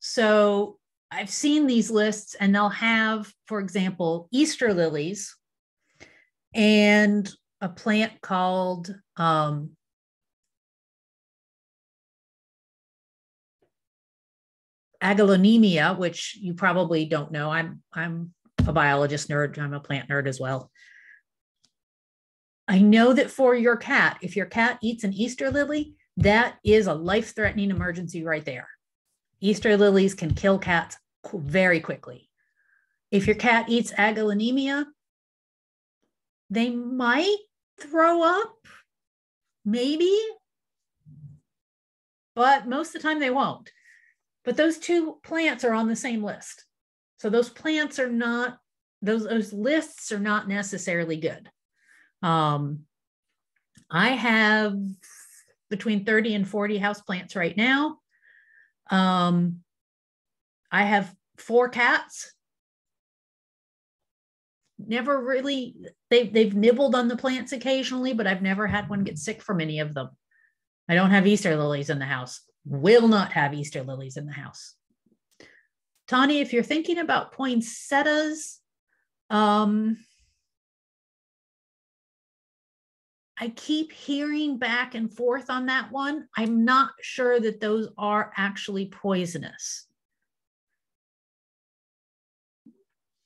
So I've seen these lists and they'll have, for example, Easter lilies and a plant called Aglaonemia, which you probably don't know. I'm a biologist nerd. I'm a plant nerd as well. I know that for your cat, if your cat eats an Easter lily, that is a life-threatening emergency right there. Easter lilies can kill cats very quickly. If your cat eats Aglaonemia, they might throw up, maybe, but most of the time they won't. But those two plants are on the same list. So those plants are not, those lists are not necessarily good. I have between 30 and 40 houseplants right now. I have 4 cats. Never really, they've nibbled on the plants occasionally, but I've never had one get sick from any of them. I don't have Easter lilies in the house. Will not have Easter lilies in the house. Tani, if you're thinking about poinsettias, I keep hearing back and forth on that one. I'm not sure that those are actually poisonous.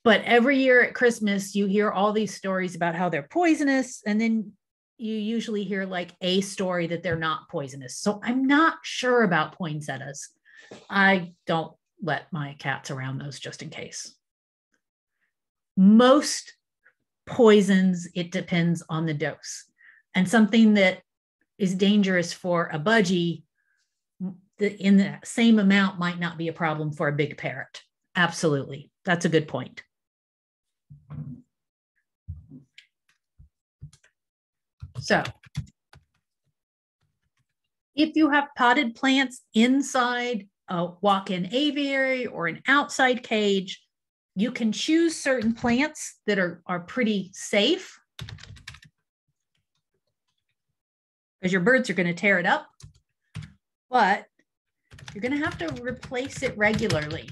But every year at Christmas, you hear all these stories about how they're poisonous, and then you usually hear like a story that they're not poisonous. So I'm not sure about poinsettias. I don't let my cats around those just in case. Most poisons, it depends on the dose. And something that is dangerous for a budgie in the same amount might not be a problem for a big parrot. Absolutely. That's a good point. So if you have potted plants inside a walk-in aviary or an outside cage, you can choose certain plants that are pretty safe because your birds are going to tear it up, but you're going to have to replace it regularly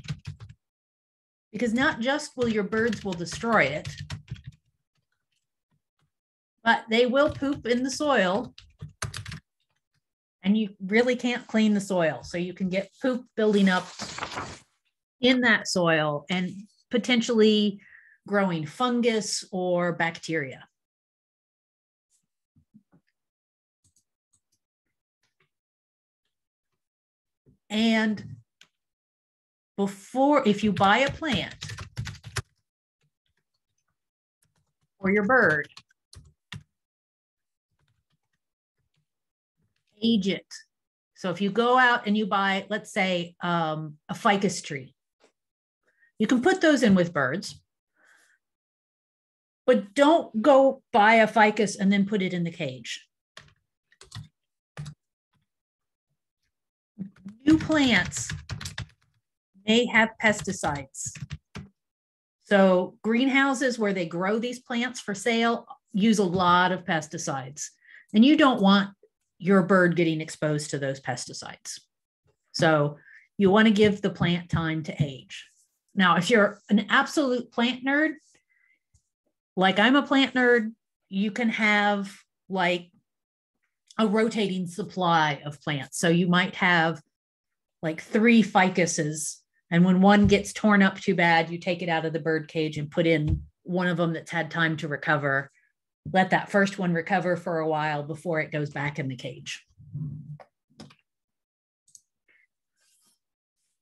because not just will your birds destroy it, but they will poop in the soil and you really can't clean the soil. So you can get poop building up in that soil and potentially growing fungus or bacteria. And if you buy a plant for your bird, age it. So if you go out and you buy, let's say, a ficus tree, you can put those in with birds, but don't go buy a ficus and then put it in the cage. New plants may have pesticides. So greenhouses where they grow these plants for sale use a lot of pesticides, and you don't want your bird getting exposed to those pesticides. So you want to give the plant time to age. Now, if you're an absolute plant nerd, like I'm a plant nerd, you can have like a rotating supply of plants. So you might have like 3 ficuses, and when one gets torn up too bad, you take it out of the bird cage and put in one of them that's had time to recover. Let that first one recover for a while before it goes back in the cage.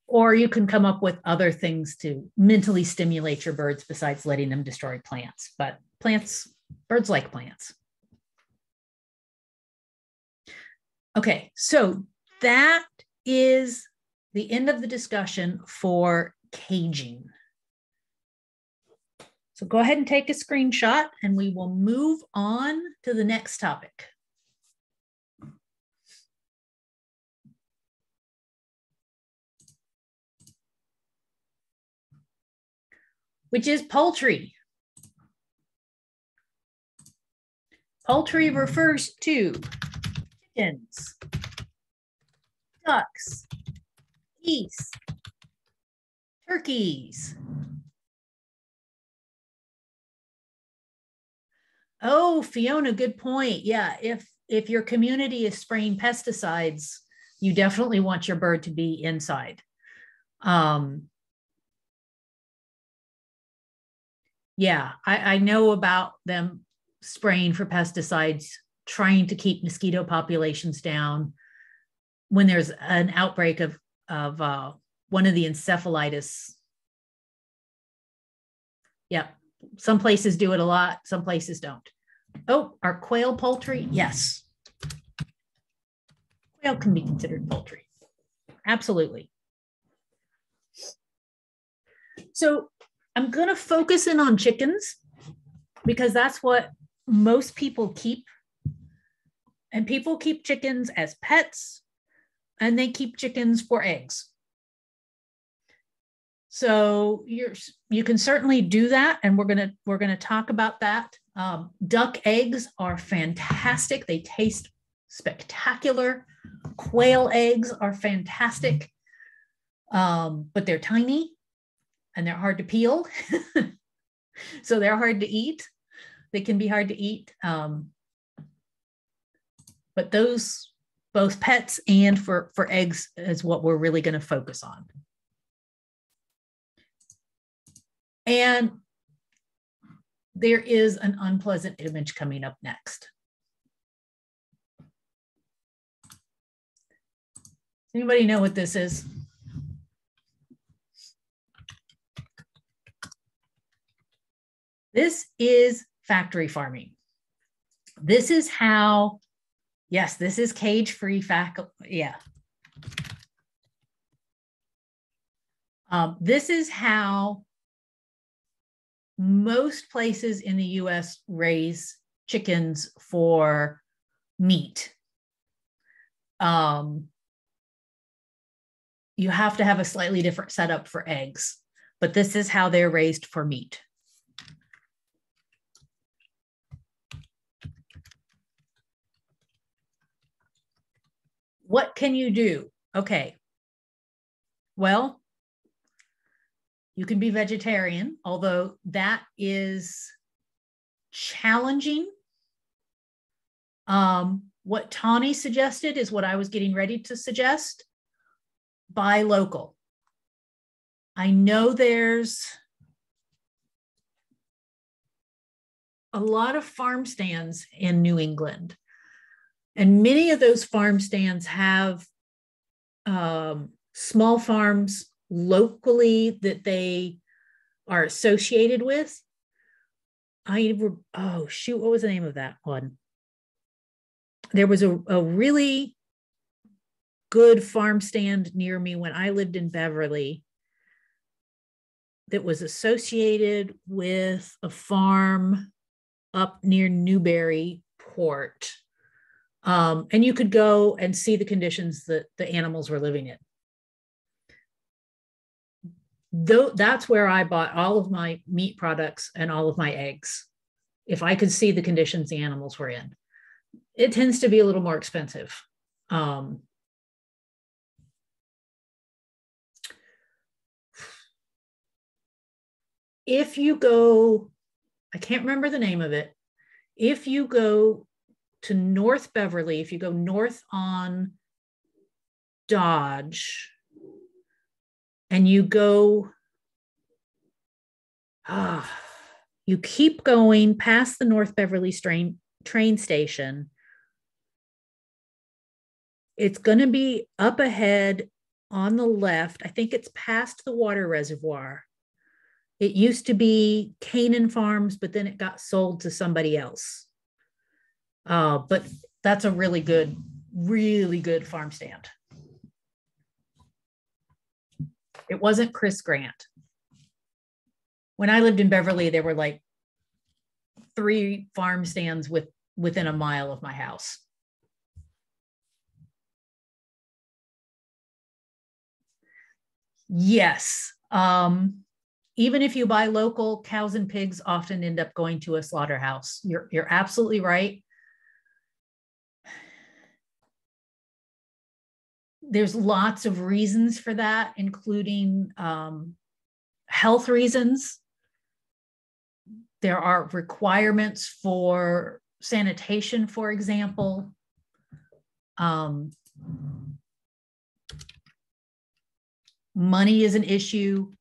Or you can come up with other things to mentally stimulate your birds besides letting them destroy plants. But birds like plants. Okay, so that is the end of the discussion for caging. So go ahead and take a screenshot and we will move on to the next topic. Which is poultry. Poultry refers to chickens, ducks, geese, turkeys. Oh, Fiona, good point. Yeah, if your community is spraying pesticides, you definitely want your bird to be inside. Yeah, I know about them spraying for pesticides, trying to keep mosquito populations down when there's an outbreak of one of the encephalitis. Yeah, some places do it a lot, some places don't. Oh, are quail poultry? Yes. Quail can be considered poultry. Absolutely. So I'm going to focus in on chickens because that's what most people keep. And people keep chickens as pets, and they keep chickens for eggs. So you can certainly do that, and we're gonna talk about that. Duck eggs are fantastic. They taste spectacular. Quail eggs are fantastic, but they're tiny and they're hard to peel. So they're hard to eat. They can be hard to eat. But those, both pets and for eggs, is what we're really going to focus on. And there is an unpleasant image coming up next. Does anybody know what this is? This is factory farming. This is how, yes, this is cage-free yeah. This is how most places in the US raise chickens for meat. You have to have a slightly different setup for eggs, but this is how they're raised for meat. What can you do? Okay. Well, you can be vegetarian, although that is challenging. What Tawny suggested is what I was getting ready to suggest. Buy local. I know there's a lot of farm stands in New England, and many of those farm stands have small farms locally that they are associated with. Oh shoot, what was the name of that one? There was a really good farm stand near me when I lived in Beverly that was associated with a farm up near Newburyport. And you could go and see the conditions that the animals were living in. Though that's where I bought all of my meat products and all of my eggs. If I could see the conditions the animals were in. It tends to be a little more expensive. If you go, I can't remember the name of it. If you go to North Beverly, if you go north on Dodge, and you go, you keep going past the North Beverly train station, it's going to be up ahead on the left. I think it's past the water reservoir. It used to be Canaan Farms, but then it got sold to somebody else. But that's a really good farm stand. It wasn't Chris Grant. When I lived in Beverly, there were like 3 farm stands within a mile of my house. Yes. Even if you buy local, cows and pigs often end up going to a slaughterhouse. You're absolutely right. there's lots of reasons for that, including health reasons. There are requirements for sanitation, for example. Money is an issue.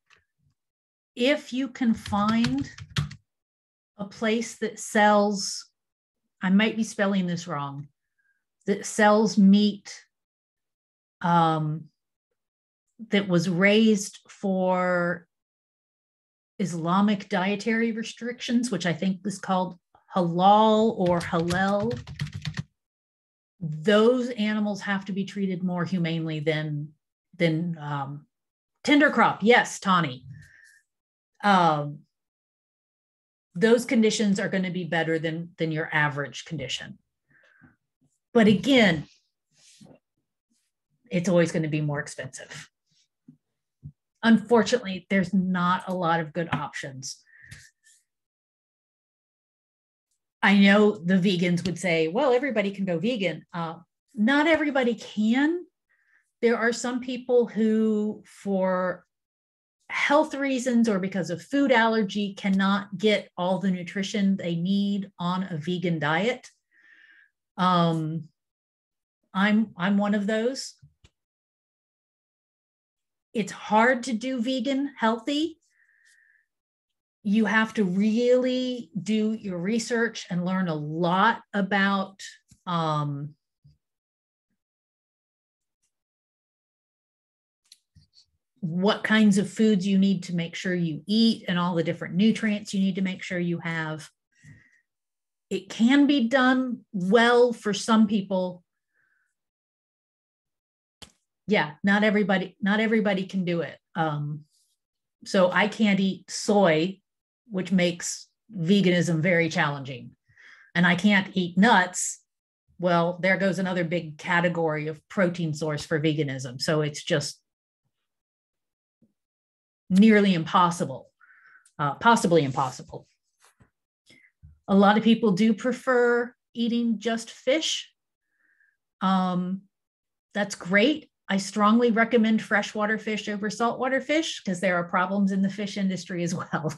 If you can find a place that sells, I might be spelling this wrong, that sells meat that was raised for Islamic dietary restrictions, which I think is called halal or halal, those animals have to be treated more humanely than tender crop. Yes, Tawny. Those conditions are going to be better than your average condition. But again, it's always going to be more expensive. Unfortunately, there's not a lot of good options. I know the vegans would say, well, everybody can go vegan. Not everybody can. There are some people who, for health reasons or because of food allergy, cannot get all the nutrition they need on a vegan diet. I'm one of those. It's hard to do vegan healthy. You have to really do your research and learn a lot about what kinds of foods you need to make sure you eat and all the different nutrients you need to make sure you have. It can be done well for some people. Yeah, not everybody can do it. So I can't eat soy, which makes veganism very challenging. And I can't eat nuts. Well, there goes another big category of protein source for veganism. So it's just nearly impossible, possibly impossible. A lot of people do prefer eating just fish. That's great. I strongly recommend freshwater fish over saltwater fish because there are problems in the fish industry as well.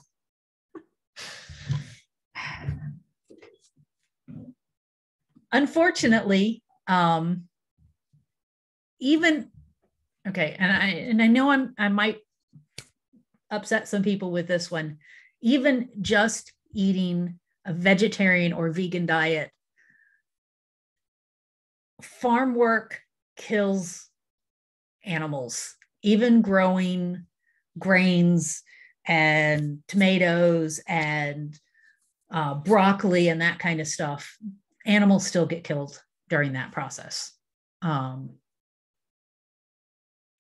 Unfortunately, even, okay, and I know I might upset some people with this one, even just eating a vegetarian or vegan diet, farm work kills animals. Even growing grains and tomatoes and broccoli and that kind of stuff, animals still get killed during that process.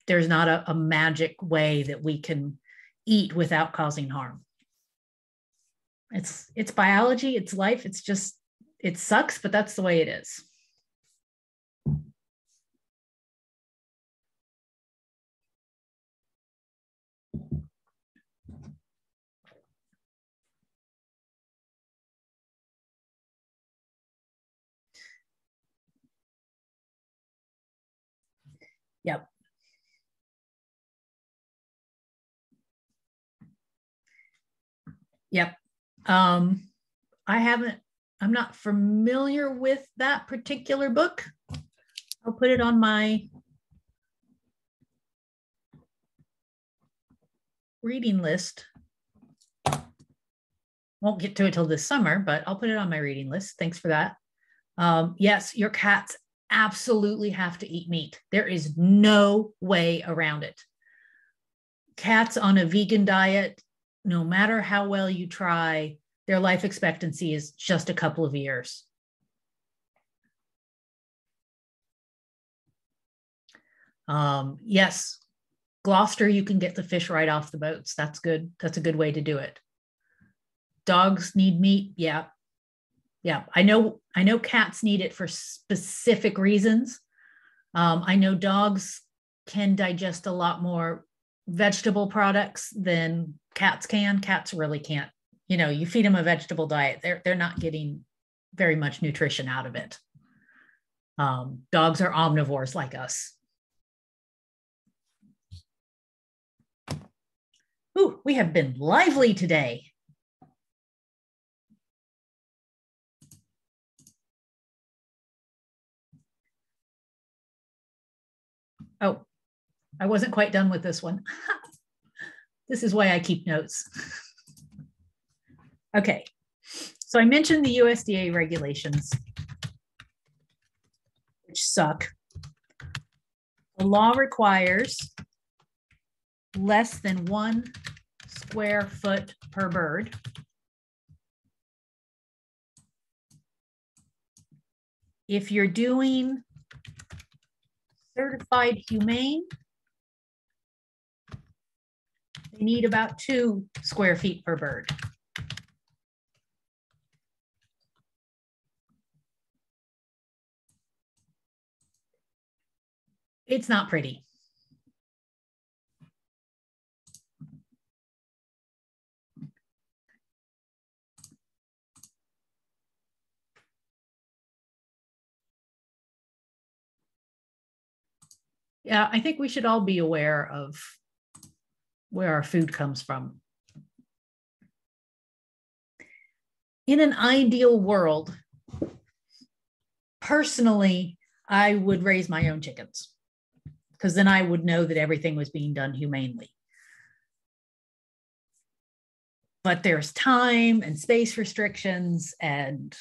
There's not a magic way that we can eat without causing harm. It's biology, it's life, it's just, it sucks, but that's the way it is. Yep. Yep. I'm not familiar with that particular book. I'll put it on my reading list. Won't get to it till this summer, but I'll put it on my reading list. Thanks for that. Yes, your cats absolutely have to eat meat. There is no way around it. Cats on a vegan diet, no matter how well you try, their life expectancy is just a couple of years. Yes, Gloucester, you can get the fish right off the boats. That's good. That's a good way to do it. Dogs need meat. Yeah. Yeah. I know cats need it for specific reasons. I know dogs can digest a lot more vegetable products than cats can. Cats really can't. You know, you feed them a vegetable diet, they're not getting very much nutrition out of it. Dogs are omnivores like us. Ooh, we have been lively today. Oh, I wasn't quite done with this one. This is why I keep notes. Okay, so I mentioned the USDA regulations, which suck. The law requires less than 1 square foot per bird. If you're doing certified humane, they need about 2 square feet per bird. It's not pretty. Yeah, I think we should all be aware of where our food comes from. In an ideal world, personally, I would raise my own chickens because then I would know that everything was being done humanely. But there's time and space restrictions, and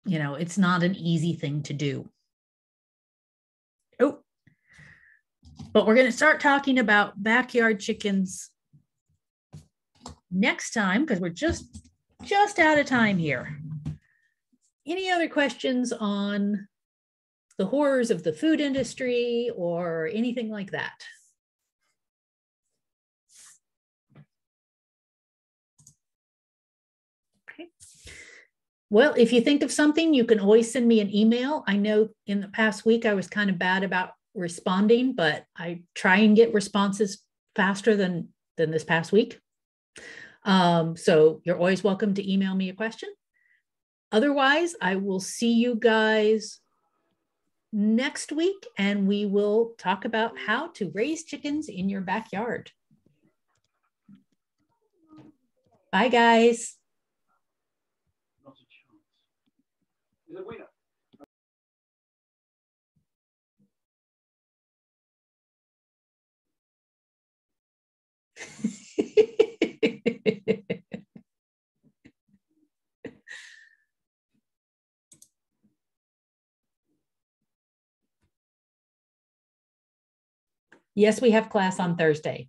you know, it's not an easy thing to do. Oh, but we're going to start talking about backyard chickens next time because we're just out of time here. Any other questions on the horrors of the food industry or anything like that? Okay. Well, if you think of something, you can always send me an email. I know in the past week I was kind of bad about responding, but I try and get responses faster than this past week. So you're always welcome to email me a question. Otherwise, I will see you guys next week, and we will talk about how to raise chickens in your backyard. Bye, guys. Not a chance. Is it winner? Yes, we have class on Thursday.